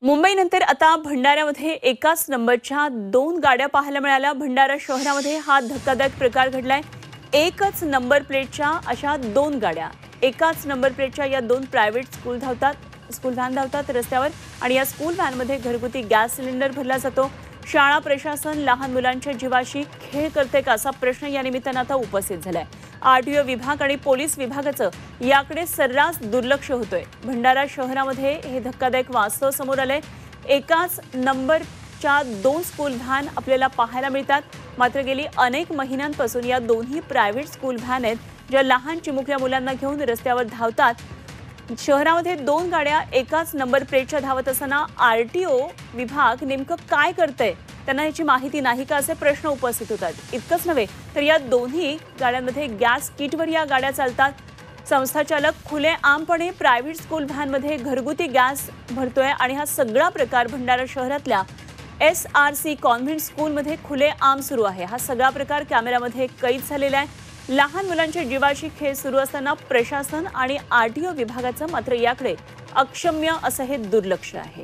मुंबईनंतर आता भंडाऱ्यामध्ये एकाच नंबरच्या 2 गाड्या पाहायला मिळाल्या। भंडारा शहरामध्ये हा धक्कादायक प्रकार घडलाय। एकच नंबर प्लेटच्या अशा 2 गाड्या, एकाच नंबर प्लेटच्या या 2 प्रायव्हेट स्कूल व्हॅन धावतात रस्त्यावर आणि या स्कूल व्हॅनमध्ये घरगुती गॅस सिलेंडर भरला जातो। शाळा प्रशासन लहान मुलांच्या जीवाशी खेळ करते का असा प्रश्न या निमित्तानं आता उपस्थित झालाय। आरटीओ विभाग आणि पोलीस विभागाचं याकडे सर्रास दुर्लक्ष होतोय। भंडारा शहरामध्ये हे धक्कादायक वास्तव समोर आलंय। एकाच नंबरच्या 2 स्कूल व्हॅन आपल्याला पाहायला मिळतात, मात्र गेली अनेक महिन्यांपासून या दोन्ही प्रायव्हेट स्कूल व्हॅन आहेत ज्या लहान चिमुकल्या मुलांना घेऊन रस्त्यावर धावतात। शहरामध्ये 2 गाड्या एकाच नंबर प्लेटच्या धावत असताना आरटीओ विभाग नेमकं काय करतंय, त्यांना याची माहिती नाही का असे प्रश्न उपस्थित होतात। इतकंच नव्हे तर या दोन्ही गाड्यांमध्ये गॅस किटवर या गाड्या चालतात। संस्थाचालक खुलेआमपणे प्रायव्हेट स्कूल व्हॅनमध्ये घरगुती गॅस भरतोय आणि हा सगळा प्रकार भंडारा शहरातल्या SRC कॉन्व्हेंट स्कूलमध्ये खुलेआम सुरू आहे। हा सगळा प्रकार कॅमेऱ्यामध्ये कैद झालेला आहे। लहान मुलांच्या जीवाशी खेळ सुरू असताना प्रशासन आणि आरटीओ विभागाचं मात्र याकडे अक्षम्य असं हे दुर्लक्ष आहे।